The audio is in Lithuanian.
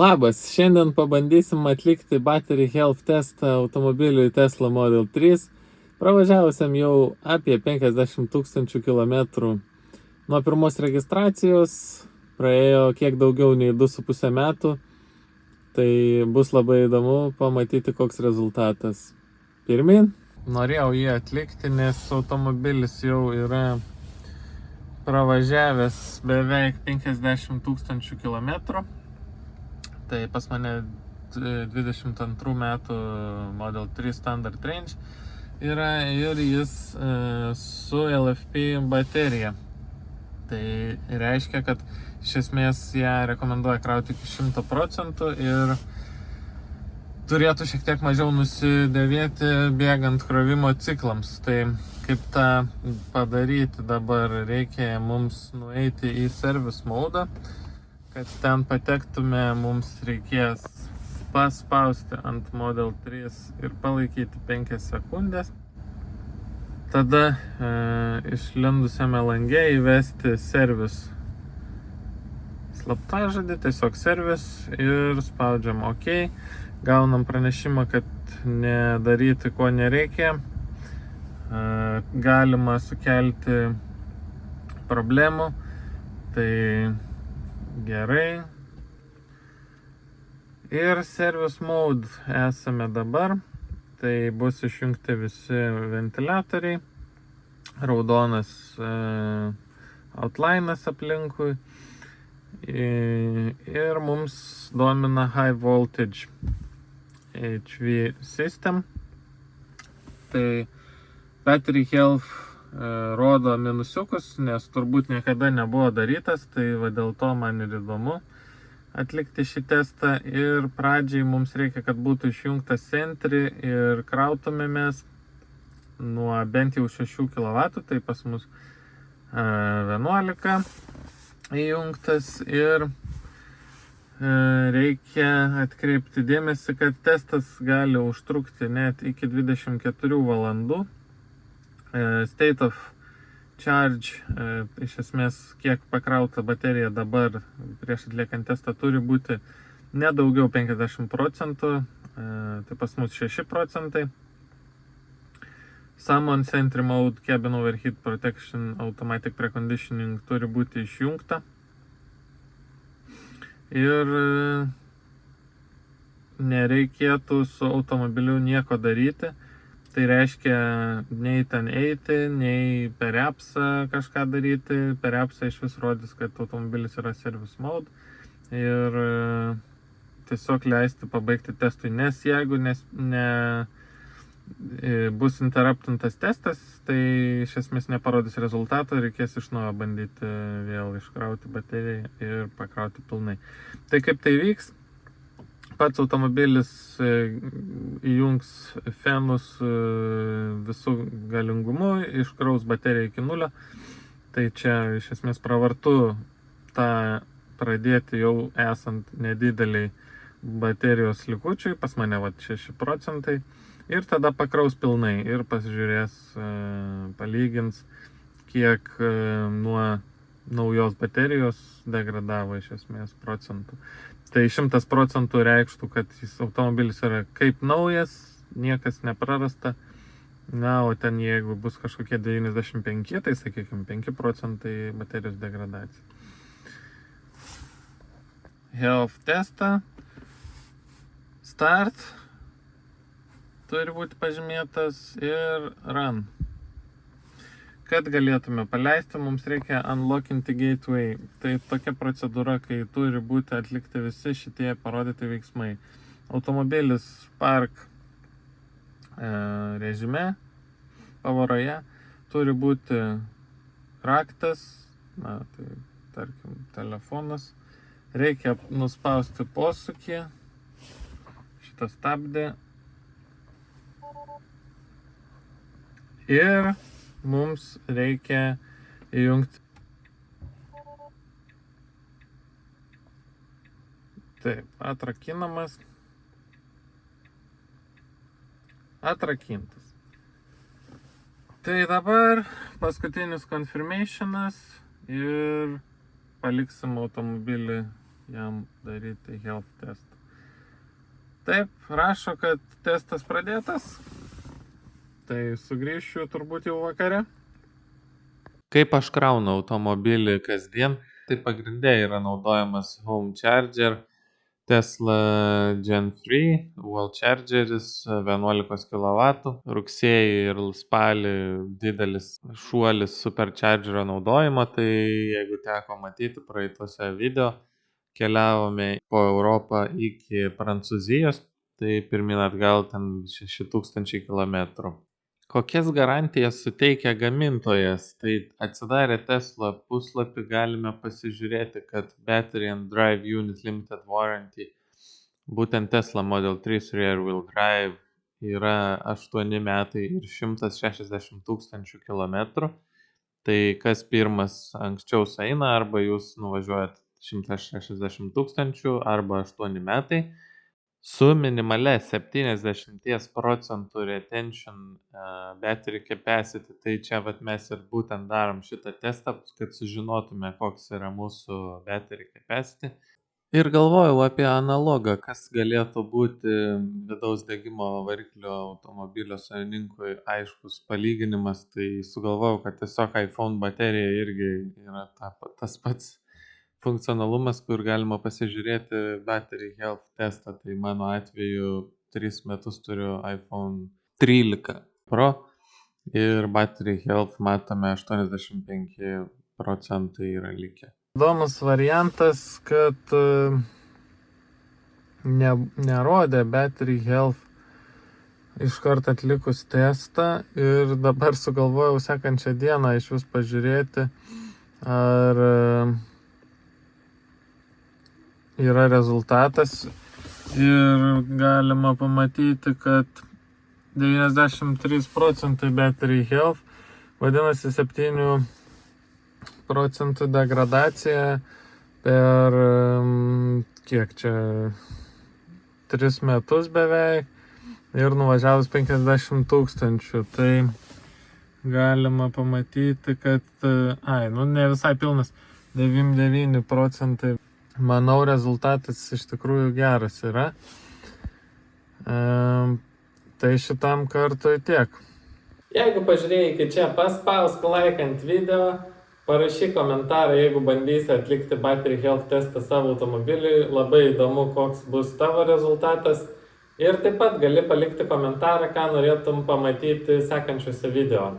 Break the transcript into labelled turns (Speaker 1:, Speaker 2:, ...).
Speaker 1: Labas, šiandien pabandysim atlikti battery health testą automobiliui Tesla Model 3, pravažiavusiam jau apie 50 000 kilometrų. Nuo pirmos registracijos praėjo kiek daugiau nei 2,5 metų, tai bus labai įdomu pamatyti, koks rezultatas. Pirmin, norėjau jį atlikti, nes automobilis jau yra pravažiavęs beveik 50 000 kilometrų. Tai pas mane 22 metų Model 3 Standard Range yra ir jis su LFP baterija. Tai reiškia, kad iš esmės ją rekomenduoja krauti iki 100% ir turėtų šiek tiek mažiau nusidėvėti bėgant krovimo ciklams. Tai kaip tą padaryti dabar, reikia mums nueiti į service mode. Kad ten patektume, mums reikės paspausti ant Model 3 ir palaikyti 5 sekundės. Tada išlindusiame lange įvesti service slaptažodį, tiesiog service ir spaudžiam OK. Gaunam pranešimą, kad nedaryti ko nereikia. Galima sukelti problemų. Tai gerai. Ir service mode esame dabar. Tai bus išjungti visi ventiliatoriai. Raudonas outline'as aplinkui. Ir mums domina high voltage HV system. Tai battery health rodo minusiukus, nes turbūt niekada nebuvo darytas, tai va dėl to man ir įdomu atlikti šį testą. Ir pradžiai mums reikia, kad būtų išjungtas Sentry ir krautumėmės nuo bent jau 6 kW, tai pas mus 11 įjungtas. Ir reikia atkreipti dėmesį, kad testas gali užtrukti net iki 24 valandų. State of charge, iš esmės, kiek pakrauta baterija dabar prieš atliekant testą, turi būti nedaugiau 50%, tai pas mus 6%. Summon Sentry Mode, Cabin Overheat Protection, Automatic Preconditioning turi būti išjungta. Ir nereikėtų su automobiliu nieko daryti. Tai reiškia nei ten eiti, nei per appsą kažką daryti. Per appsą iš vis rodys, kad automobilis yra service mode. Ir tiesiog leisti pabaigti testui. Nes jeigu bus interruptintas testas, tai iš esmės neparodys rezultato. Reikės iš naujo bandyti vėl iškrauti bateriją ir pakrauti pilnai. Tai kaip tai vyks? Pats automobilis įjungs fenus visų galingumu, iškraus bateriją iki 0. Tai čia iš esmės pravartu tą pradėti jau esant nedideliai baterijos likučiui, pas mane 6%. Ir tada pakraus pilnai ir pasižiūrės, palygins, kiek nuo naujos baterijos degradavo iš esmės procentų. Tai 100% reikštų, kad automobilis yra kaip naujas, niekas neprarasta. Na, o ten jeigu bus kažkokie 95, tai sakykime 5% baterijos degradacija. Health testą. Start. Turi būti pažymėtas ir run. Kad galėtume paleisti, mums reikia unlockinti gateway. Tai tokia procedūra, kai turi būti atlikti visi šitie parodyti veiksmai. Automobilis park režime, pavaroje, turi būti raktas, na, tai tarkim telefonas. Reikia nuspausti posūkį, šitą stabdį. Ir mums reikia įjungti. Taip, atrakinamas. Atrakintas. Tai dabar paskutinis confirmationas ir paliksim automobilį jam daryti health testą. Taip, rašo, kad testas pradėtas. Tai sugrįšiu turbūt jau vakare. Kaip aš kraunu automobilį kasdien, tai pagrindė yra naudojamas Home Charger, Tesla Gen 3, Wall Chargeris 11 kW. Rugsėjį ir spalį didelis šuolis Superchargerio naudojimo, tai jeigu teko matyti praeitose video, keliavome po Europą iki Prancūzijos, tai pirmin atgal ten 6000 km. Kokias garantijas suteikia gamintojas? Tai atsidarę Tesla puslapį galime pasižiūrėti, kad Battery and Drive Unit Limited Warranty, būtent Tesla Model 3 Rear Wheel Drive, yra 8 metai ir 160 000 km. Tai kas pirmas anksčiau sueina, arba jūs nuvažiuojat 160 000 arba 8 metai. Su minimale 70% retention battery capacity, tai čia mes ir būtent darom šitą testą, kad sužinotume, koks yra mūsų battery capacity. Ir galvojau apie analogą, kas galėtų būti vidaus degimo variklio automobilio savininkui aiškus palyginimas, tai sugalvojau, kad tiesiog iPhone baterija irgi yra tas pats funkcionalumas, kur galima pasižiūrėti battery health testą. Tai mano atveju 3 metus turiu iPhone 13 Pro ir battery health matome 85% yra likę. Įdomus variantas, kad nerodė battery health iškart atlikus testą ir dabar sugalvojau sekančią dieną iš vis pažiūrėti, ar yra rezultatas ir galima pamatyti, kad 93% battery health, vadinasi 7% degradacija per kiek čia 3 metus beveik ir nuvažiavus 50 000. Tai galima pamatyti, kad ne visai pilnas, 99%. Manau, rezultatas iš tikrųjų geras yra. Tai šitam kartui tiek. Jeigu pažiūrėjai iki čia, paspausk like ant video, parašyk komentarą, jeigu bandysi atlikti battery health testą savo automobiliui. Labai įdomu, koks bus tavo rezultatas. Ir taip pat gali palikti komentarą, ką norėtum pamatyti sekančiuose video.